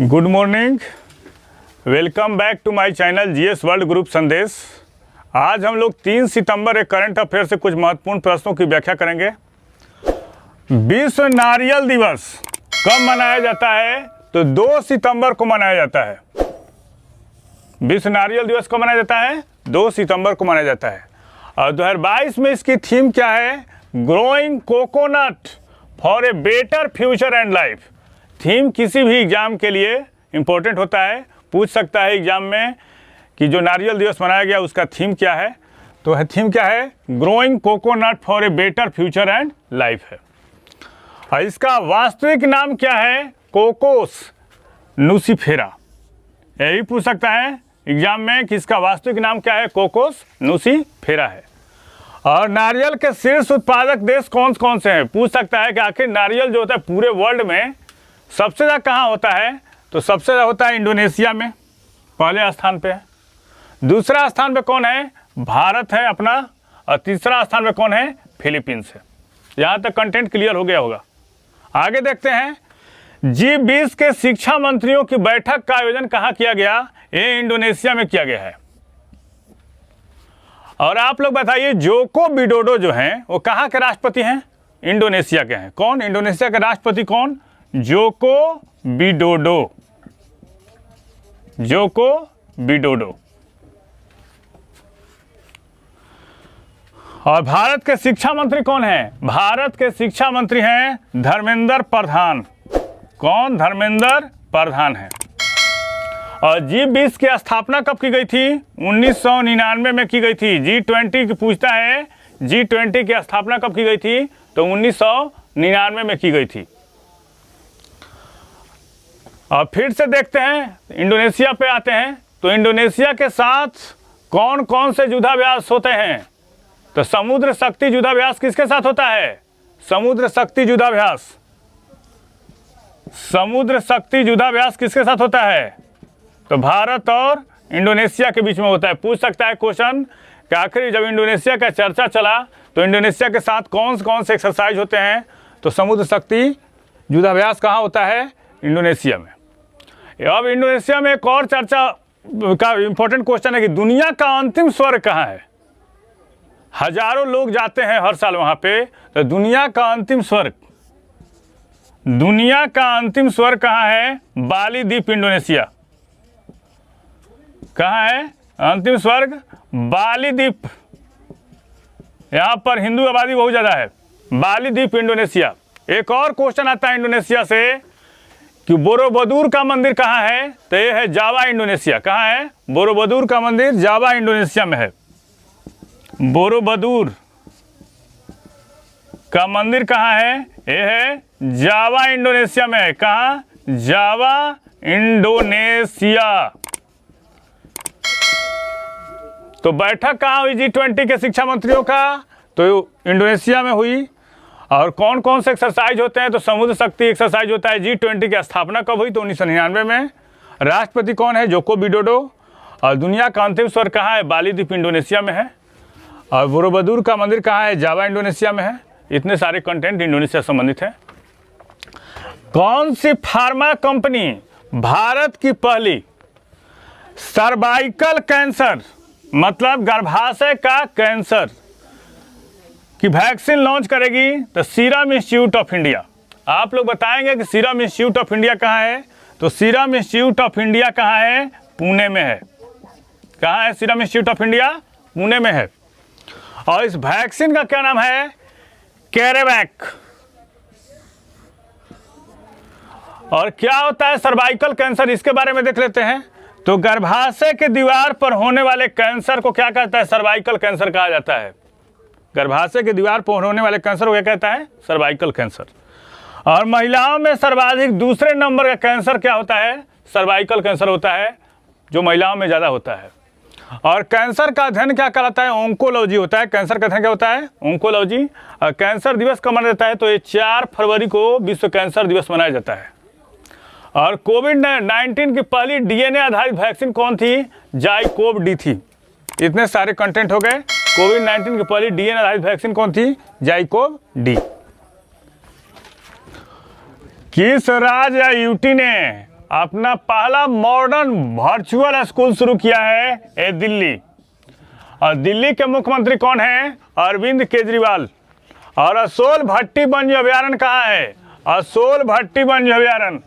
Good morning, welcome back to my channel GS world group Sandesh. आज हम लोग 3 सितंबर एक करंट अफेयर से कुछ महत्वपूर्ण प्रश्नों की व्याख्या करेंगे। विश्व नारियल दिवस कब मनाया जाता है? तो 2 सितंबर को मनाया जाता है। विश्व नारियल दिवस कब मनाया जाता है? 2 सितंबर को मनाया जाता है। और 2022 में इसकी थीम क्या है? Growing coconut for a better future and life. Theme किसी भी एग्जाम के लिए इम्पोर्टेंट होता है, पूछ सकता है एग्जाम में कि जो नारियल दिवस मनाया गया उसका थीम क्या है। तो थीम क्या है? Growing coconut for a better future and life है। और इसका वास्तविक नाम क्या है? कोकोस नुसिफेरा। यही पूछ सकता है एग्जाम में कि इसका वास्तविक नाम क्या है? कोकोस नुसिफेरा है। और नारियल के शीर्ष उत्पादक देश कौन कौन से हैं? पूछ सकता है कि आखिर नारियल जो होता है पूरे वर्ल्ड में सबसे ज़्यादा कहाँ होता है? तो सबसे ज़्यादा होता है इंडोनेशिया में, पहले स्थान पे है। दूसरा स्थान पे कौन है? भारत है अपना। और तीसरा स्थान पे कौन है? फिलीपींस है। यहाँ तक कंटेंट क्लियर हो गया होगा। आगे देखते हैं। G20 के शिक्षा मंत्रियों की बैठक का आयोजन कहाँ किया गया? ये इंडोनेशिया में किया गया है। और आप लोग बताइए, जोको विडोडो जो हैं वो कहाँ के राष्ट्रपति हैं? इंडोनेशिया के हैं। कौन? इंडोनेशिया के राष्ट्रपति कौन? Joko Widodo. Joko Widodo. और भारत के शिक्षा मंत्री कौन है? भारत के शिक्षा मंत्री हैं धर्मेंद्र प्रधान। कौन? धर्मेंद्र प्रधान है। और G20 की स्थापना कब की गई थी? 1999 में की गई थी। G20 की पूछता है G20 की स्थापना कब की गई थी? तो 1999 में की गई थी। और फिर से देखते हैं, इंडोनेशिया पे आते हैं। तो इंडोनेशिया के साथ कौन कौन से युद्धाभ्यास होते हैं? तो समुद्र शक्ति युद्धाभ्यास किसके साथ होता है? समुद्र शक्ति युद्धाभ्यास। समुद्र शक्ति युद्धाभ्यास किसके साथ होता है? तो भारत और इंडोनेशिया के बीच में होता है। पूछ सकता है क्वेश्चन कि आखिर जब इंडोनेशिया का चर्चा चला तो इंडोनेशिया के साथ कौन से एक्सरसाइज होते हैं? तो समुद्र शक्ति युद्धाभ्यास कहाँ होता है? इंडोनेशिया में। अब इंडोनेशिया में एक और चर्चा का इंपॉर्टेंट क्वेश्चन है कि दुनिया का अंतिम स्वर्ग कहाँ है? हजारों लोग जाते हैं हर साल वहाँ पे। तो दुनिया का अंतिम स्वर्ग, दुनिया का अंतिम स्वर्ग कहाँ है? बाली द्वीप, इंडोनेशिया। कहाँ है अंतिम स्वर्ग? बाली द्वीप। यहाँ पर हिंदू आबादी बहुत ज़्यादा है। बाली द्वीप, इंडोनेशिया। एक और क्वेश्चन आता है इंडोनेशिया से कि बोरोबुदुर का मंदिर कहाँ है? तो ये है जावा, इंडोनेशिया। कहाँ है बोरोबुदुर का मंदिर? जावा, इंडोनेशिया में है। बोरोबुदुर का मंदिर कहाँ है? ये है जावा, इंडोनेशिया में है। कहाँ? जावा, इंडोनेशिया। तो बैठक कहाँ हुई G20 के शिक्षा मंत्रियों का? तो इंडोनेशिया में हुई। और कौन कौन से एक्सरसाइज होते हैं? तो समुद्र शक्ति एक्सरसाइज होता है। G20 की स्थापना कब हुई? तो 1999 में। राष्ट्रपति कौन है? Joko Widodo. और दुनिया का अंतिम स्वर्ग कहाँ है? बाली द्वीप, इंडोनेशिया में है। और बोरोबुदुर का मंदिर कहाँ है? जावा, इंडोनेशिया में है। इतने सारे कंटेंट इंडोनेशिया संबंधित है। कौन सी फार्मा कंपनी भारत की पहली सर्वाइकल कैंसर, मतलब गर्भाशय का कैंसर की वैक्सीन लॉन्च करेगी? तो सीरम इंस्टीट्यूट ऑफ इंडिया। आप लोग बताएंगे कि सीरम इंस्टीट्यूट ऑफ इंडिया कहाँ है? तो सीरम इंस्टीट्यूट ऑफ इंडिया कहाँ है? पुणे में है। कहाँ है serum institute of India? Pune में है। और इस वैक्सीन का क्या नाम है? कैरेवैक। और क्या होता है सर्वाइकल कैंसर? इसके बारे में देख लेते हैं। तो गर्भाशय के दीवार पर होने वाले कैंसर को क्या कहता है? सर्वाइकल कैंसर कहा जाता है। गर्भाशय के दीवार पर होने वाले कैंसर को क्या कहता है? Cervical cancer. और महिलाओं में सर्वाधिक दूसरे नंबर का कैंसर क्या होता है? सर्वाइकल कैंसर होता है, जो महिलाओं में ज़्यादा होता है। और कैंसर का अध्ययन क्या कहलाता है? ऑन्कोलॉजी होता है। कैंसर का अध्ययन क्या होता है? ऑन्कोलॉजी। और कैंसर दिवस कब मनाया जाता है? तो ये 4 फरवरी को विश्व कैंसर दिवस मनाया जाता है। और कोविड-19 की पहली DNA आधारित वैक्सीन कौन थी? जाइकोव-डी थी। इतने सारे कंटेंट हो गए। कोविड-19 की पहली DNA आधारित वैक्सीन कौन थी? जाइकोव-डी। किस राज्य या यूटी ने अपना पहला मॉडर्न वर्चुअल स्कूल शुरू किया है ये दिल्ली। और दिल्ली के मुख्यमंत्री कौन हैं? अरविंद केजरीवाल। और असोल भट्टी वन्य अभयारण्य कहाँ है? असोल भट्टी वन्य अभयारण्य।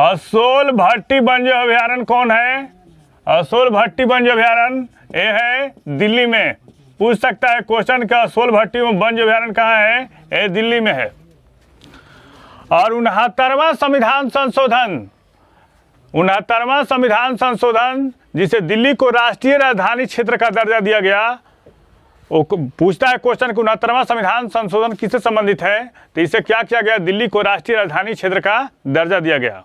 असोल भट्टी वन्य अभयारण्य कौन है? असोल भट्टी वन्य अभयारण्य ये है दिल्ली में। पूछ सकता है क्वेश्चन का असोल भट्टी वन्य अभयारण्य कहाँ है? ये दिल्ली में है। और 69वां संविधान संशोधन, 69वां संविधान संशोधन जिसे दिल्ली को राष्ट्रीय राजधानी क्षेत्र का दर्जा दिया गया, वो पूछता है क्वेश्चन कि 69वां संविधान संशोधन किससे संबंधित है? तो इसे क्या किया गया? दिल्ली को राष्ट्रीय राजधानी क्षेत्र का दर्जा दिया गया।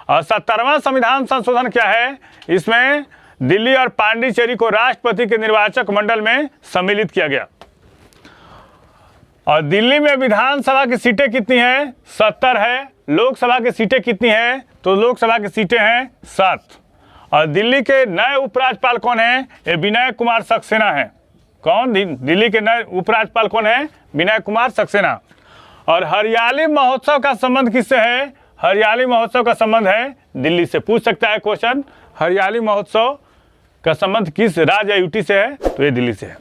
और 70वां संविधान संशोधन क्या है? इसमें दिल्ली और पांडिचेरी को राष्ट्रपति के निर्वाचक मंडल में सम्मिलित किया गया। और दिल्ली में विधानसभा की सीटें कितनी हैं? 70 है। लोकसभा की सीटें कितनी हैं? तो लोकसभा की सीटें हैं 7। और दिल्ली के नए उपराज्यपाल कौन हैं? ये विनय कुमार सक्सेना हैं। कौन? दिल्ली के नए उपराज्यपाल कौन है? विनय कुमार सक्सेना। और हरियाली महोत्सव का संबंध किससे है? हरियाली महोत्सव का संबंध है दिल्ली से। पूछ सकता है क्वेश्चन, हरियाली महोत्सव का संबंध किस राज्य या यूटी से है? तो ये दिल्ली से है।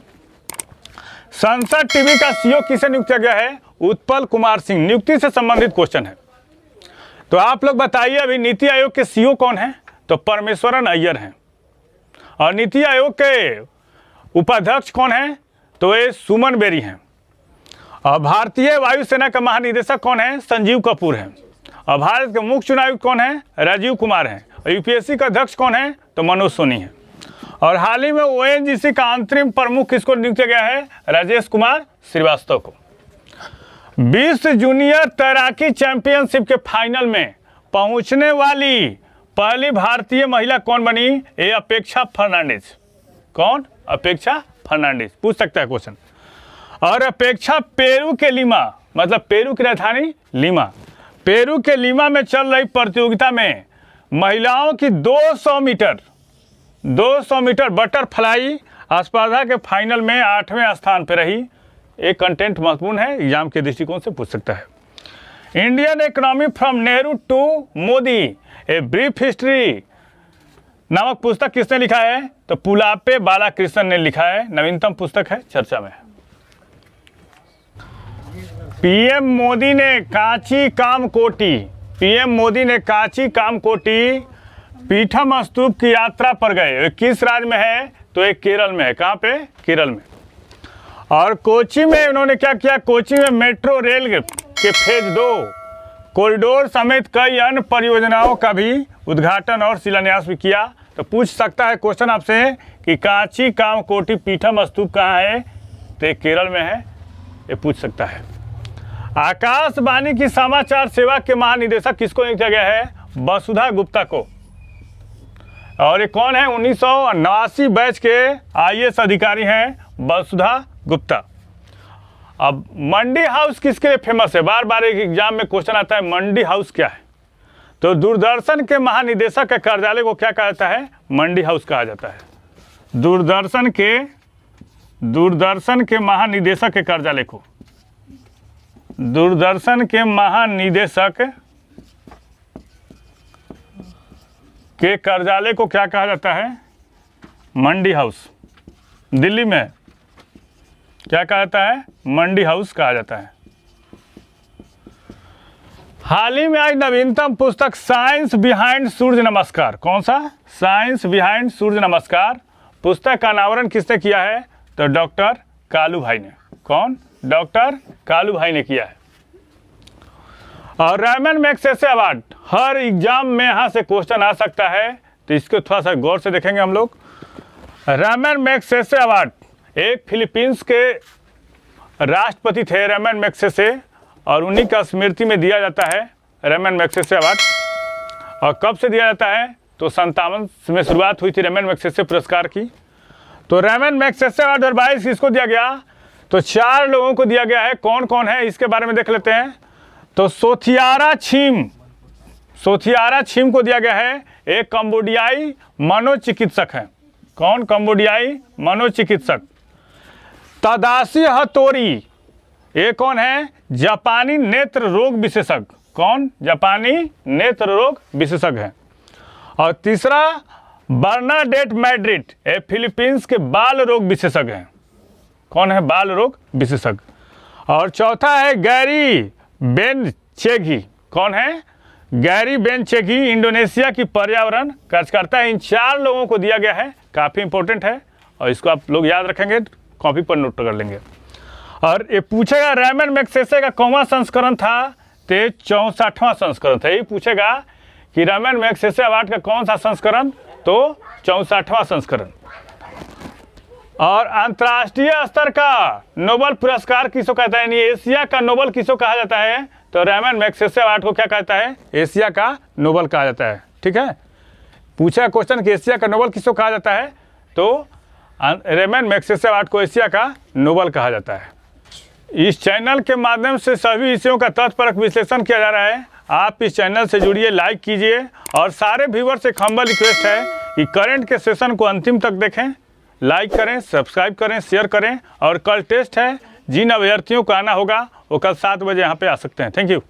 संसद टीवी का सीईओ किसे नियुक्त किया गया है? उत्पल कुमार सिंह। नियुक्ति से संबंधित क्वेश्चन है। तो आप लोग बताइए अभी नीति आयोग के सीईओ कौन है? तो परमेश्वरन अय्यर हैं। और नीति आयोग के उपाध्यक्ष कौन है? तो ये सुमन बेरी हैं। और भारतीय वायुसेना का महानिदेशक कौन है? संजीव कपूर हैं। और भारत के मुख्य चुनाव आयुक्त कौन है? राजीव कुमार हैं। और यूपीएससी का अध्यक्ष कौन है? तो मनोज सोनी है। और हाल ही में ओएनजीसी का अंतरिम प्रमुख किसको नियुक्त किया गया है? राजेश कुमार श्रीवास्तव को। 20 जूनियर तैराकी चैंपियनशिप के फाइनल में पहुंचने वाली पहली भारतीय महिला कौन बनी? ये अपेक्षा फर्नांडिस। कौन? अपेक्षा फर्नांडिस। पूछ सकता है क्वेश्चन। और अपेक्षा पेरू के लीमा, मतलब पेरू की राजधानी लीमा, पेरू के लीमा में चल रही प्रतियोगिता में महिलाओं की 200 मीटर बटरफ्लाई स्पर्धा के फाइनल में 8वें स्थान पर रही। एक कंटेंट महत्वपूर्ण है, एग्जाम के दृष्टिकोण से पूछ सकता है। Indian economy from Nehru to Modi a brief history नामक पुस्तक किसने लिखा है? तो पुलापे बालाकृष्णन ने लिखा है। नवीनतम पुस्तक है, चर्चा में है। पीएम मोदी ने कांची कामकोटी, पीएम मोदी ने कांची कामकोटी पीठम स्तूप की यात्रा पर गए। किस राज्य में है? तो ये केरल में है। कहाँ पे? केरल में। और कोची में उन्होंने क्या किया? कोची में मेट्रो रेल के फेज 2 कॉरिडोर समेत कई अन्य परियोजनाओं का भी उद्घाटन और शिलान्यास भी किया। तो पूछ सकता है क्वेश्चन आपसे कि कांची कामकोटी पीठम स्तूप कहाँ है? तो ये केरल में है। ये पूछ सकता है। आकाशवाणी की समाचार सेवा के महानिदेशक किसको नियुक्त किया गया है? वसुधा गुप्ता को। और ये कौन है? 1989 बैच के आईएएस अधिकारी हैं वसुधा गुप्ता। अब मंडी हाउस किसके लिए फेमस है? बार बार एक एग्जाम में क्वेश्चन आता है, मंडी हाउस क्या है? तो दूरदर्शन के महानिदेशक के कार्यालय को क्या कहा जाता है? मंडी हाउस कहा जाता है। दूरदर्शन के महानिदेशक के कार्यालय को, दूरदर्शन के महानिदेशक के कार्यालय को क्या कहा जाता है? मंडी हाउस। दिल्ली में क्या कहा जाता है? मंडी हाउस कहा जाता है। हाल ही में आई नवीनतम पुस्तक साइंस बिहाइंड सूर्य नमस्कार। कौन सा? साइंस बिहाइंड सूर्य नमस्कार। पुस्तक का अनावरण किसने किया है? तो डॉक्टर कालू भाई ने। कौन? डॉक्टर कालू भाई ने किया है। और रैमन मैग्सेसे अवार्ड, हर एग्जाम में यहाँ से क्वेश्चन आ सकता है, तो इसको थोड़ा सा गौर से देखेंगे हम लोग। रैमन मैग्सेसे अवार्ड एक फिलीपींस के राष्ट्रपति थे रैमन मैग्सेसे, और उन्हीं का स्मृति में दिया जाता है रैमन मैग्सेसे अवार्ड। और कब से दिया जाता है? तो 57 में शुरुआत हुई थी रैमन मैग्सेसे पुरस्कार की। तो रैमन मैग्सेसे अवार्ड 2022 किसको दिया गया? तो 4 लोगों को दिया गया है। कौन कौन है इसके बारे में देख लेते हैं। तो सोथियारा छीम को दिया गया है। एक कंबोडियाई मनोचिकित्सक है। कौन? कंबोडियाई मनोचिकित्सक। तदाशी हतोरी, ये कौन है? जापानी नेत्र रोग विशेषज्ञ। कौन? जापानी नेत्र रोग विशेषज्ञ हैं। और तीसरा बर्नाडेट मैड्रिड, ये फिलीपींस के बाल रोग विशेषज्ञ हैं। कौन है? बाल रोग विशेषज्ञ। और चौथा है गैरी बेनचेगी। कौन है? गैरी बेनचेगी, इंडोनेशिया की पर्यावरण कार्यकर्ता है। इन 4 लोगों को दिया गया है, काफ़ी इंपॉर्टेंट है और इसको आप लोग याद रखेंगे, कॉपी पर नोट कर लेंगे। और ये पूछेगा रैमन मैग्सेसे का कौन संस्करण था? तो 64वां संस्करण था। ये पूछेगा कि रैमन मैग्सेसे अवार्ड का कौन सा संस्करण? तो 64वां संस्करण। और अंतर्राष्ट्रीय स्तर का नोबेल पुरस्कार किसको कहता है? यानी एशिया का नोबेल किसको कहा जाता है? तो रैमन मैग्सेसे अवार्ड को क्या कहता है? एशिया का नोबेल कहा जाता है। ठीक है, पूछा क्वेश्चन कि एशिया का नोबेल किसको कहा जाता है? तो रैमन मैग्सेसे अवार्ड को एशिया का नोबेल कहा जाता है। इस चैनल के माध्यम से सभी विषयों का तथ्यपरक विश्लेषण किया जा रहा है। आप इस चैनल से जुड़िए, लाइक कीजिए और सारे व्यूअर्स से एक हम्बल रिक्वेस्ट है कि करंट के सेशन को अंतिम तक देखें, लाइक करें, सब्सक्राइब करें, शेयर करें। और कल टेस्ट है, जिन अभ्यर्थियों को आना होगा वो कल 7 बजे यहाँ पे आ सकते हैं। Thank you.